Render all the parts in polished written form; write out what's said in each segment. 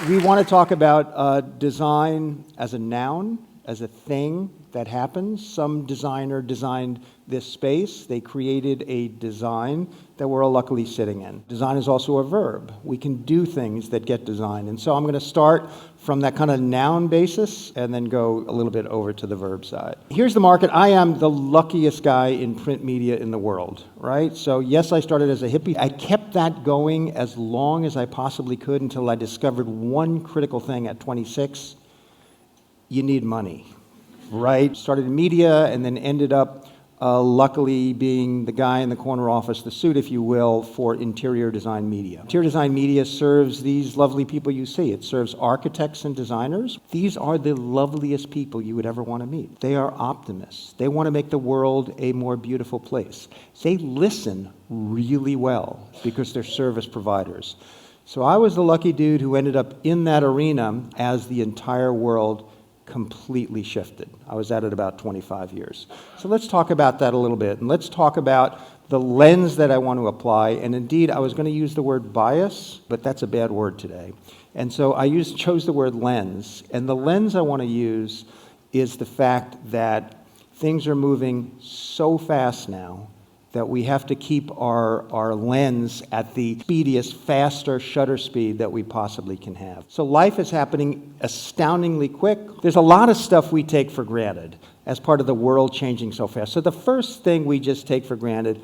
We want to talk about design as a noun, as a thing that happens. Some designer designed this space. They created a design that we're all luckily sitting in. Design is also a verb. We can do things that get designed. And so I'm going to start from that kind of noun basis and then go a little bit over to the verb side. Here's the market. I am the luckiest guy in print media in the world, right? So yes, I started as a hippie. I kept that going as long as I possibly could until I discovered one critical thing at 26. You need money, right? Started in media and then ended up luckily being the guy in the corner office, the suit, if you will, for interior design media. Interior design media serves these lovely people you see. It serves architects and designers. These are the loveliest people you would ever want to meet. They are optimists. They want to make the world a more beautiful place. They listen really well because they're service providers. So I was the lucky dude who ended up in that arena as the entire world completely shifted. I was at it about 25 years. So let's talk about that a little bit, and let's talk about the lens that I want to apply. And indeed, I was going to use the word bias, but that's a bad word today. And so I chose the word lens, and the lens I want to use is the fact that things are moving so fast now that we have to keep our lens at the speediest, faster shutter speed that we possibly can have. So life is happening astoundingly quick. There's a lot of stuff we take for granted as part of the world changing so fast. So the first thing we just take for granted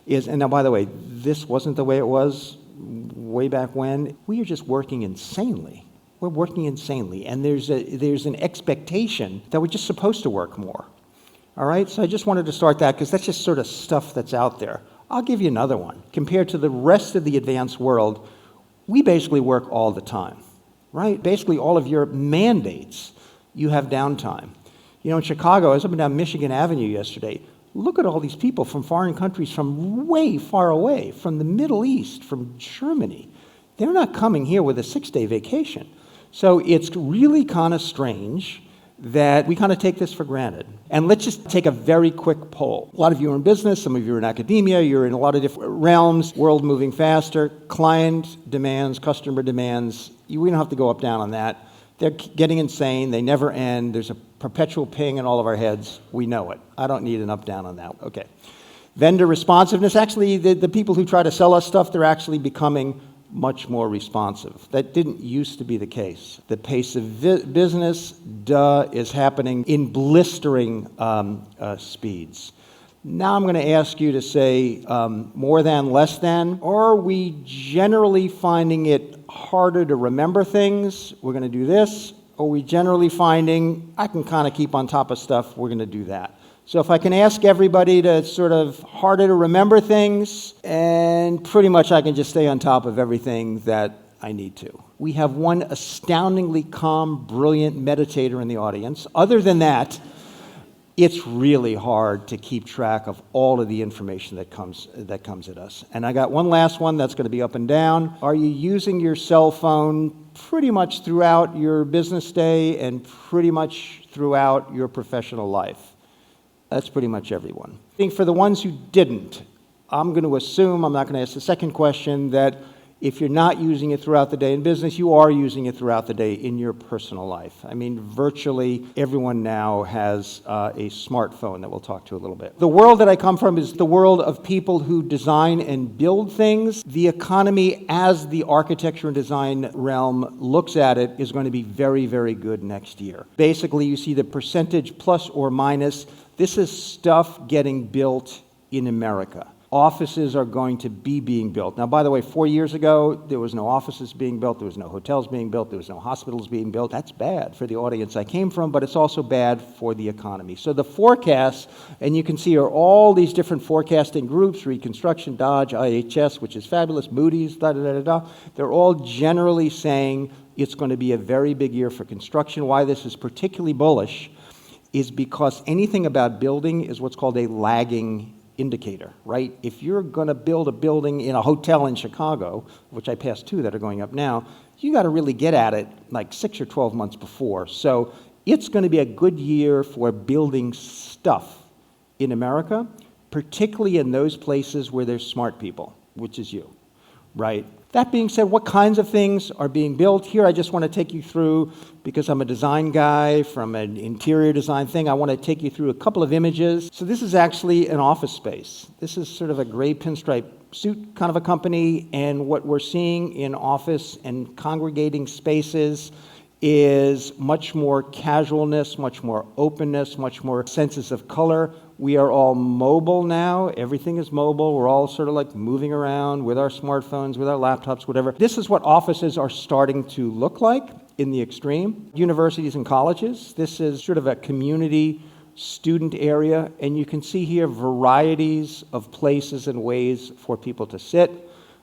is, and now by the way, this wasn't the way it was way back when, we are just working insanely. We're working insanely, and there's an expectation that we're just supposed to work more. All right, so I just wanted to start that because that's just sort of stuff that's out there. I'll give you another one. Compared to the rest of the advanced world, we basically work all the time, right? Basically all of your mandates, you have downtime. You know, in Chicago, I was up and down Michigan Avenue yesterday. Look at all these people from foreign countries from way far away, from the Middle East, from Germany. They're not coming here with a 6-day vacation. So it's really kind of strange that we kind of take this for granted. And let's just take a very quick poll. A lot of you are in business, some of you are in academia, you're in a lot of different realms, world moving faster, client demands, customer demands. We don't have to go up down on that. They're getting insane, they never end, there's a perpetual ping in all of our heads. We know it. I don't need an up down on that. Okay. Vendor responsiveness, actually the people who try to sell us stuff, they're actually becoming much more responsive. That didn't used to be the case. The pace of business, is happening in blistering speeds. Now I'm going to ask you to say more than, less than. Are we generally finding it harder to remember things? We're going to do this. Are we generally finding I can kind of keep on top of stuff? We're going to do that. So if I can ask everybody to sort of harder to remember things, and pretty much I can just stay on top of everything that I need to. We have one astoundingly calm, brilliant meditator in the audience. Other than that, it's really hard to keep track of all of the information that comes at us. And I got one last one that's going to be up and down. Are you using your cell phone pretty much throughout your business day and pretty much throughout your professional life? That's pretty much everyone. I think for the ones who didn't, I'm going to assume, I'm not going to ask the second question, that if you're not using it throughout the day in business, you are using it throughout the day in your personal life. I mean, virtually everyone now has a smartphone that we'll talk to a little bit. The world that I come from is the world of people who design and build things. The economy, as the architecture and design realm looks at it, is going to be very, very good next year. Basically, you see the percentage plus or minus. This is stuff getting built in America. Offices are going to be being built. Now, by the way, 4 years ago, there was no offices being built, there was no hotels being built, there was no hospitals being built. That's bad for the audience I came from, but it's also bad for the economy. So the forecasts, and you can see are all these different forecasting groups, Reconstruction, Dodge, IHS, which is fabulous, Moody's, da-da-da-da-da. They're all generally saying it's going to be a very big year for construction. Why this is particularly bullish is because anything about building is what's called a lagging indicator, right? If you're going to build a building in a hotel in Chicago, which I passed 2 that are going up now, you got to really get at it like 6 or 12 months before. So it's going to be a good year for building stuff in America, particularly in those places where there's smart people, which is you, right? That being said, what kinds of things are being built? Here I just want to take you through, because I'm a design guy from an interior design thing, I want to take you through a couple of images. So this is actually an office space. This is sort of a gray pinstripe suit kind of a company, and what we're seeing in office and congregating spaces is much more casualness, much more openness, much more senses of color. We are all mobile now. Everything is mobile. We're all sort of like moving around with our smartphones, with our laptops, whatever. This is what offices are starting to look like in the extreme. Universities and colleges. This is sort of a community student area, and you can see here varieties of places and ways for people to sit.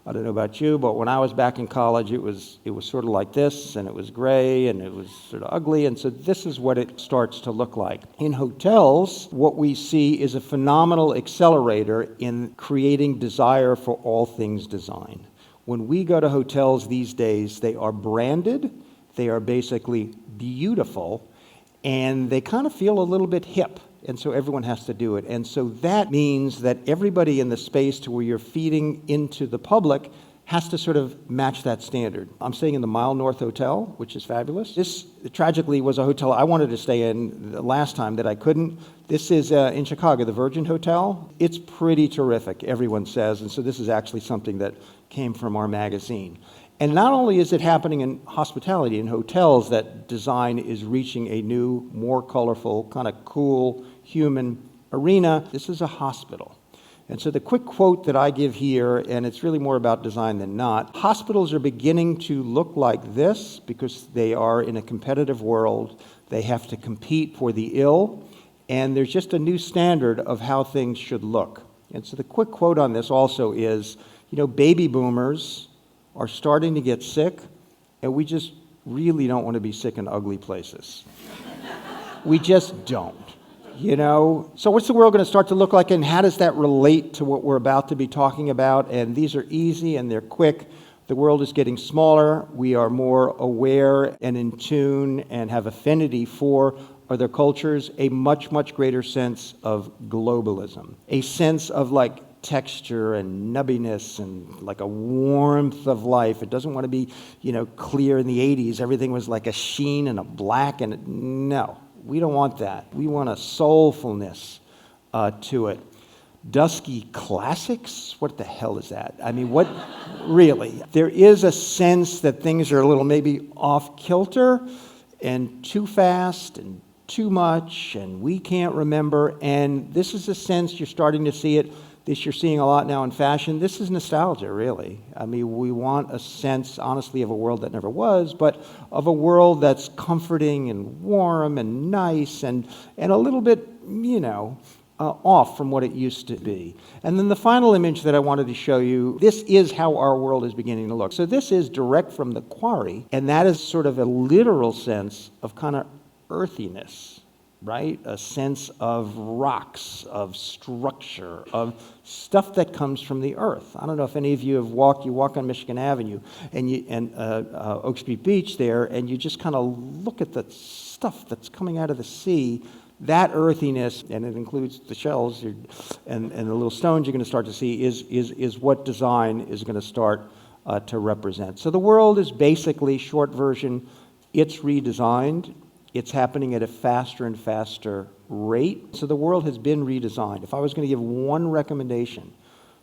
I don't know about you, but when I was back in college, it was sort of like this, and it was gray, and it was sort of ugly, and so this is what it starts to look like. In hotels, what we see is a phenomenal accelerator in creating desire for all things design. When we go to hotels these days, they are branded, they are basically beautiful, and they kind of feel a little bit hip. And so everyone has to do it. And so that means that everybody in the space to where you're feeding into the public has to sort of match that standard. I'm staying in the Mile North Hotel, which is fabulous. This, tragically, was a hotel I wanted to stay in the last time that I couldn't. This is in Chicago, the Virgin Hotel. It's pretty terrific, everyone says. And so this is actually something that came from our magazine. And not only is it happening in hospitality, in hotels, that design is reaching a new, more colorful, kind of cool, human arena. This is a hospital. And so the quick quote that I give here, and it's really more about design than not, hospitals are beginning to look like this because they are in a competitive world. They have to compete for the ill, and there's just a new standard of how things should look. And so the quick quote on this also is, baby boomers are starting to get sick, and we just really don't want to be sick in ugly places. We just don't, So what's the world going to start to look like, and how does that relate to what we're about to be talking about? And these are easy and they're quick. The world is getting smaller. We are more aware and in tune and have affinity for other cultures, a much, much greater sense of globalism, a sense of texture and nubbiness and like a warmth of life. It doesn't want to be, clear. In the 80s, everything was like a sheen and a black, and no, we don't want that. We want a soulfulness to it. Dusky classics? What the hell is that? I mean, what, really? There is a sense that things are a little maybe off kilter and too fast and too much, and we can't remember, and this is a sense, you're starting to see it. This you're seeing a lot now in fashion. This is nostalgia, really. I mean, we want a sense, honestly, of a world that never was, but of a world that's comforting and warm and nice and a little bit, off from what it used to be. And then the final image that I wanted to show you, this is how our world is beginning to look. So this is direct from the quarry, and that is sort of a literal sense of kind of earthiness. Right? A sense of rocks, of structure, of stuff that comes from the earth. I don't know if any of you walk on Michigan Avenue and Oak Street Beach there, and you just kind of look at the stuff that's coming out of the sea. That earthiness, and it includes the shells and the little stones you're going to start to see, is what design is going to start to represent. So the world is basically, short version, it's redesigned. It's happening at a faster and faster rate. So the world has been redesigned. If I was going to give one recommendation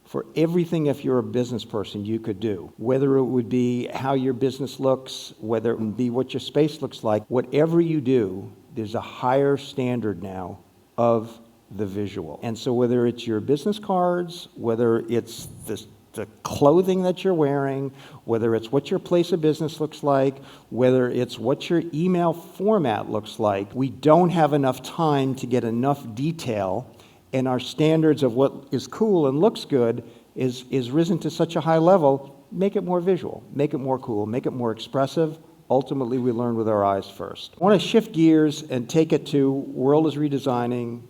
for everything, if you're a business person, you could do, whether it would be how your business looks, whether it would be what your space looks like, whatever you do, there's a higher standard now of the visual. And so whether it's your business cards, whether it's the clothing that you're wearing, whether it's what your place of business looks like, whether it's what your email format looks like, we don't have enough time to get enough detail, and our standards of what is cool and looks good is risen to such a high level. Make it more visual, make it more cool, make it more expressive. Ultimately, we learn with our eyes first. I want to shift gears and take it to world is redesigning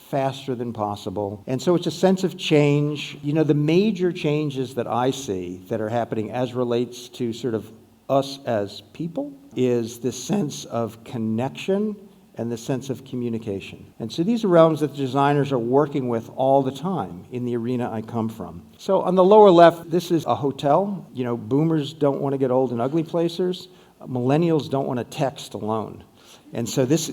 faster than possible. And so it's a sense of change. The major changes that I see that are happening as relates to sort of us as people is this sense of connection and the sense of communication. And so these are realms that the designers are working with all the time in the arena I come from. So on the lower left, this is a hotel. You know, boomers don't want to get old in ugly places. Millennials don't want to text alone. And so this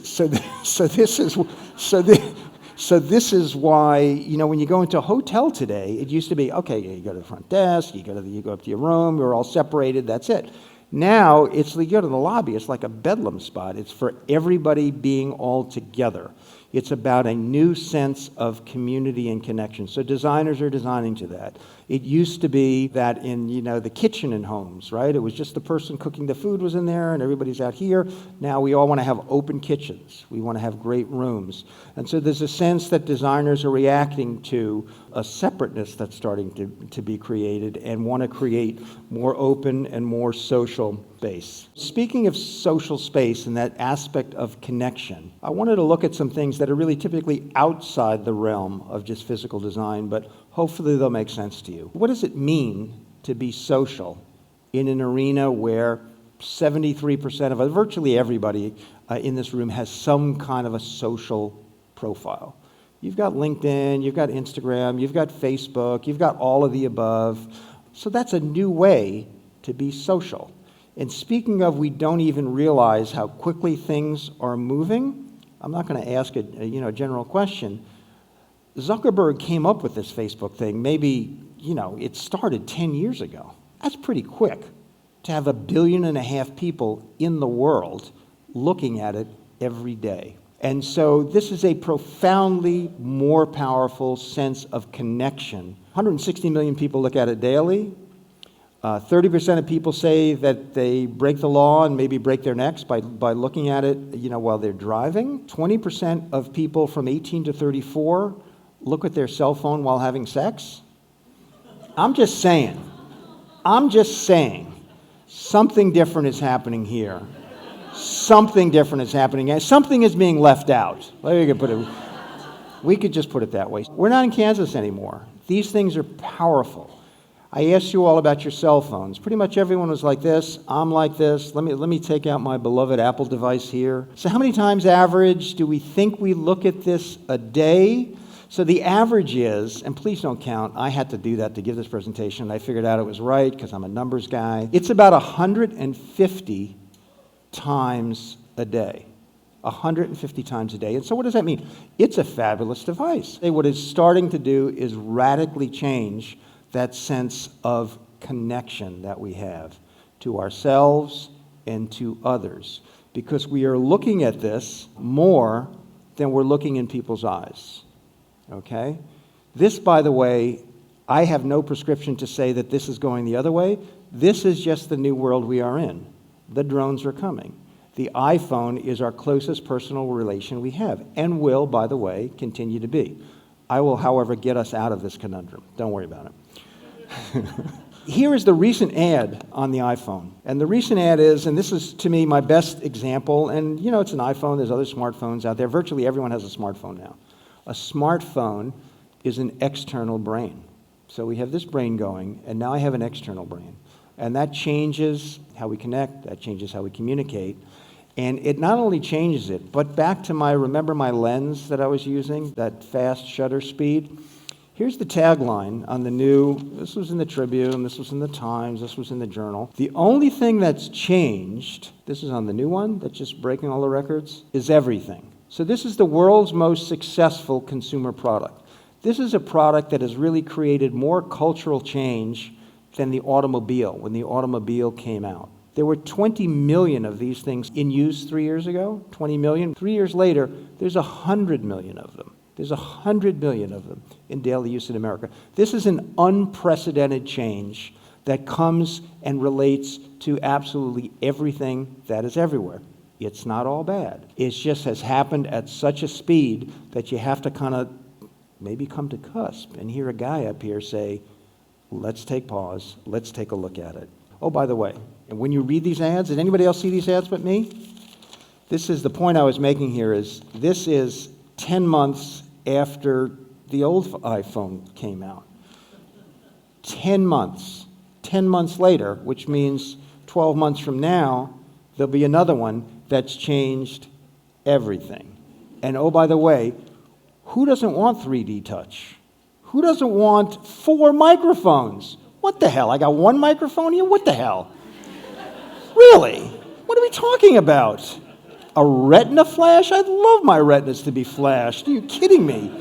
is why, you know, when you go into a hotel today, it used to be, okay, you go to the front desk, you go up to your room, you're all separated, that's it. Now, you go to the lobby, it's like a bedlam spot. It's for everybody being all together. It's about a new sense of community and connection. So designers are designing to that. It used to be that in, you know, the kitchen in homes, right? It was just the person cooking the food was in there and everybody's out here. Now we all want to have open kitchens. We want to have great rooms. And so there's a sense that designers are reacting to a separateness that's starting to be created and want to create more open and more social space. Speaking of social space and that aspect of connection, I wanted to look at some things that are really typically outside the realm of just physical design, but hopefully they'll make sense to you. What does it mean to be social in an arena where 73% of virtually everybody in this room has some kind of a social profile? You've got LinkedIn, you've got Instagram, you've got Facebook, you've got all of the above. So that's a new way to be social. And speaking of, we don't even realize how quickly things are moving. I'm not going to ask a general question. Zuckerberg came up with this Facebook thing. Maybe, it started 10 years ago. That's pretty quick to have 1.5 billion people in the world looking at it every day. And so this is a profoundly more powerful sense of connection. 160 million people look at it daily. 30% of people say that they break the law and maybe break their necks by looking at it, while they're driving. 20% of people from 18 to 34 look at their cell phone while having sex. I'm just saying, something different is happening here. Something different is happening. Something is being left out. We could just put it that way. We're not in Kansas anymore. These things are powerful. I asked you all about your cell phones. Pretty much everyone was like this. I'm like this. Let me take out my beloved Apple device here. So how many times average do we think we look at this a day? So the average is, and please don't count, I had to do that to give this presentation, and I figured out it was right because I'm a numbers guy. It's about 150 times a day. 150 times a day. And so what does that mean? It's a fabulous device. What it's starting to do is radically change that sense of connection that we have to ourselves and to others, because we are looking at this more than we're looking in people's eyes. Okay? This, by the way, I have no prescription to say that this is going the other way. This is just the new world we are in. The drones are coming. The iPhone is our closest personal relation we have, and will, by the way, continue to be. I will, however, get us out of this conundrum. Don't worry about it. Here is the recent ad on the iPhone. And the recent ad is, and this is to me my best example, and it's an iPhone, there's other smartphones out there. Virtually everyone has a smartphone now. A smartphone is an external brain. So we have this brain going, and now I have an external brain. And that changes how we connect, that changes how we communicate. And it not only changes it, but back to remember my lens that I was using, that fast shutter speed? Here's the tagline on the new, this was in the Tribune, this was in the Times, this was in the Journal. The only thing that's changed, this is on the new one, that's just breaking all the records, is everything. So this is the world's most successful consumer product. This is a product that has really created more cultural change than the automobile, when the automobile came out. There were 20 million of these things in use 3 years ago, 20 million. 3 years later, there's 100 million of them. There's 100 million of them in daily use in America. This is an unprecedented change that comes and relates to absolutely everything that is everywhere. It's not all bad. It just has happened at such a speed that you have to kind of maybe come to Cusp and hear a guy up here say, let's take pause, let's take a look at it. Oh, by the way, and when you read these ads, did anybody else see these ads but me? This is the point I was making here is, this is 10 months after the old iPhone came out. 10 months. 10 months later, which means 12 months from now, there'll be another one that's changed everything. And oh, by the way, who doesn't want 3D touch? Who doesn't want 4 microphones? What the hell? I got 1 microphone here? What the hell? Really? What are we talking about? A retina flash? I'd love my retinas to be flashed. Are you kidding me?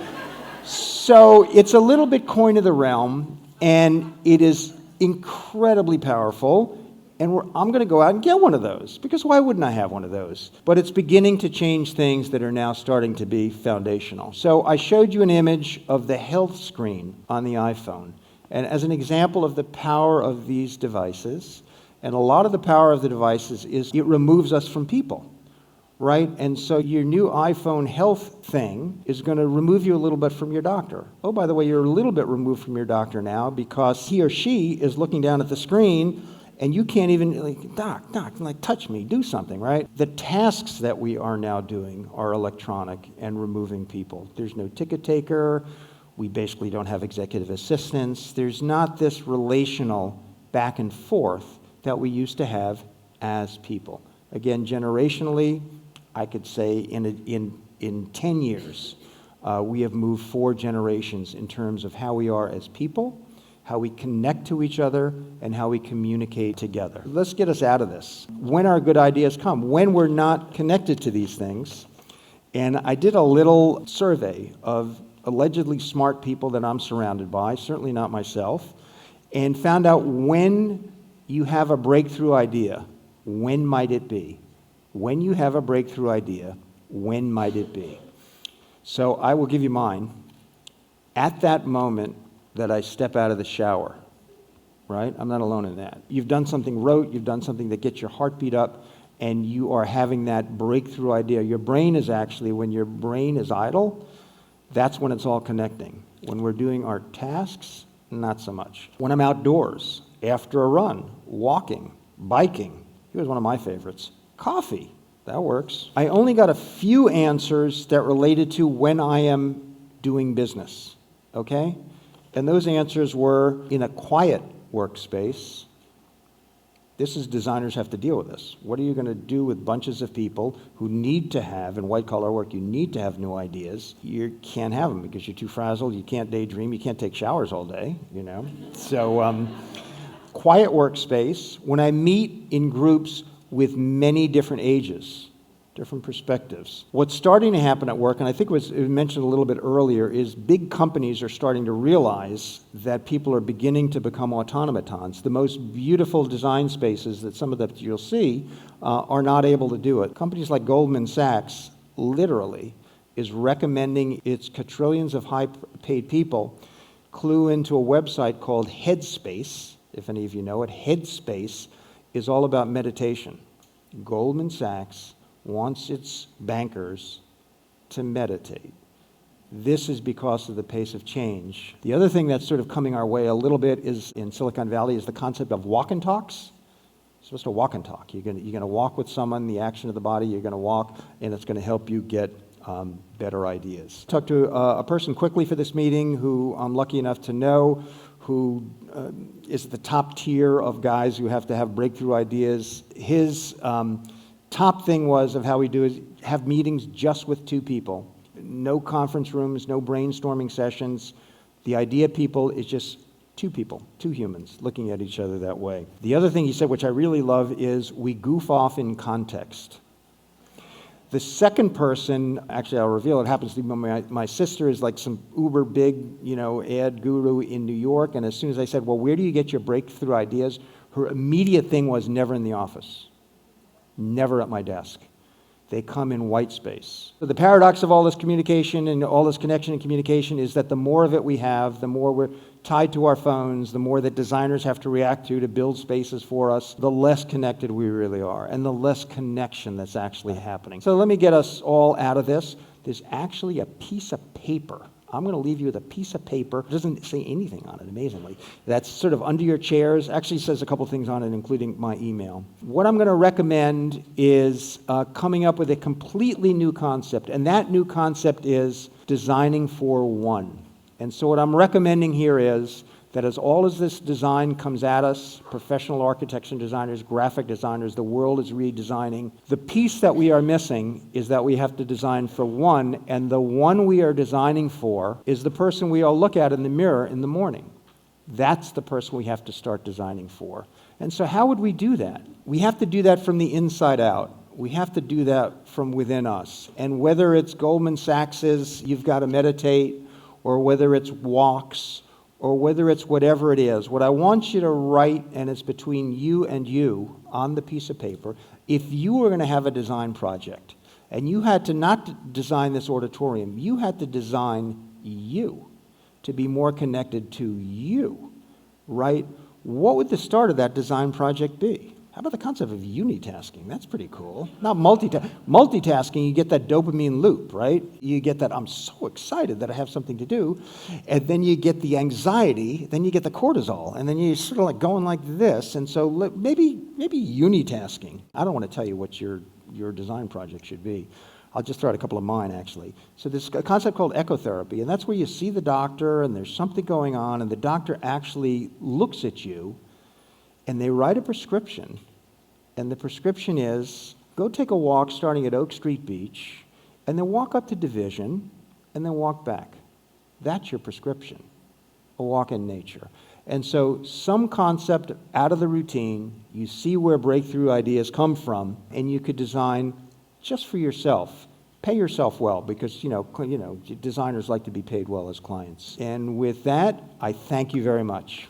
So it's a little bit coin of the realm, and it is incredibly powerful. And I'm going to go out and get one of those, because why wouldn't I have one of those? But it's beginning to change things that are now starting to be foundational. So I showed you an image of the health screen on the iPhone. And as an example of the power of these devices, and a lot of the power of the devices is it removes us from people, right? And so your new iPhone health thing is going to remove you a little bit from your doctor. Oh, by the way, you're a little bit removed from your doctor now because he or she is looking down at the screen and you can't even, like, doc, like, touch me, do something, right? The tasks that we are now doing are electronic and removing people. There's no ticket taker. We basically don't have executive assistants. There's not this relational back and forth that we used to have as people. Again, generationally, I could say in 10 years, we have moved 4 generations in terms of how we are as people, how we connect to each other, and how we communicate together. Let's get us out of this. When our good ideas come, when we're not connected to these things. And I did a little survey of allegedly smart people that I'm surrounded by, certainly not myself, and found out when you have a breakthrough idea, when might it be? When you have a breakthrough idea, when might it be? So I will give you mine. At that moment that I step out of the shower, right? I'm not alone in that. You've done something rote, you've done something that gets your heartbeat up, and you are having that breakthrough idea. Your brain is actually, when your brain is idle, that's when it's all connecting. When we're doing our tasks, not so much. When I'm outdoors, after a run, walking, biking, here's one of my favorites, coffee. That works. I only got a few answers that related to when I am doing business, okay? And those answers were in a quiet workspace. This is, designers have to deal with this. What are you going to do with bunches of people who need to have, in white-collar work, you need to have new ideas. You can't have them because you're too frazzled, you can't daydream, you can't take showers all day, you know? So, quiet workspace. When I meet in groups with many different ages, different perspectives. What's starting to happen at work, and I think it was mentioned a little bit earlier, is big companies are starting to realize that people are beginning to become automatons. The most beautiful design spaces that some of that you'll see are not able to do it. Companies like Goldman Sachs literally is recommending its quadrillions of high-paid people clue into a website called Headspace. If any of you know it, Headspace is all about meditation. Goldman Sachs wants its bankers to meditate. This is because of the pace of change. The other thing that's sort of coming our way a little bit is in Silicon Valley is the concept of walk and talks. You're supposed to walk and talk. You're going to walk with someone, the action of the body, you're going to walk, and it's going to help you get better ideas. Talked to a person quickly for this meeting who I'm lucky enough to know, who is the top tier of guys who have to have breakthrough ideas. His top thing was of how we do is have meetings just with 2 people. No conference rooms, no brainstorming sessions. The idea people is just 2 people, 2 humans looking at each other that way. The other thing he said, which I really love, is we goof off in context. The second person, actually I'll reveal, it happens to be my sister is like some uber big, ad guru in New York, and as soon as I said, well, where do you get your breakthrough ideas? Her immediate thing was never in the office, never at my desk. They come in white space. So the paradox of all this communication and all this connection and communication is that the more of it we have, the more we're tied to our phones, the more that designers have to react to build spaces for us, the less connected we really are, and the less connection that's actually happening. So let me get us all out of this. There's actually a piece of paper. I'm going to leave you with a piece of paper. It doesn't say anything on it, amazingly. That's sort of under your chairs. Actually says a couple things on it, including my email. What I'm going to recommend is coming up with a completely new concept, and that new concept is designing for one. And so what I'm recommending here is that as all of this design comes at us, professional architects and designers, graphic designers, the world is redesigning. The piece that we are missing is that we have to design for one, and the one we are designing for is the person we all look at in the mirror in the morning. That's the person we have to start designing for. And so how would we do that? We have to do that from the inside out. We have to do that from within us. And whether it's Goldman Sachs's You've Got to Meditate, or whether it's walks, or whether it's whatever it is, what I want you to write, and it's between you and you on the piece of paper, if you were going to have a design project, and you had to not design this auditorium, you had to design you to be more connected to you, right? What would the start of that design project be? How about the concept of unitasking? That's pretty cool. Not multitasking, you get that dopamine loop, right? You get that, I'm so excited that I have something to do. And then you get the anxiety, then you get the cortisol, and then you're sort of like going like this. And so maybe unitasking. I don't want to tell you what your design project should be. I'll just throw out a couple of mine, actually. So there's a concept called ecotherapy, and that's where you see the doctor, and there's something going on, and the doctor actually looks at you, and they write a prescription, and the prescription is, go take a walk starting at Oak Street Beach, and then walk up to Division, and then walk back. That's your prescription, a walk in nature. And so some concept out of the routine, you see where breakthrough ideas come from, and you could design just for yourself. Pay yourself well, because designers like to be paid well as clients. And with that, I thank you very much.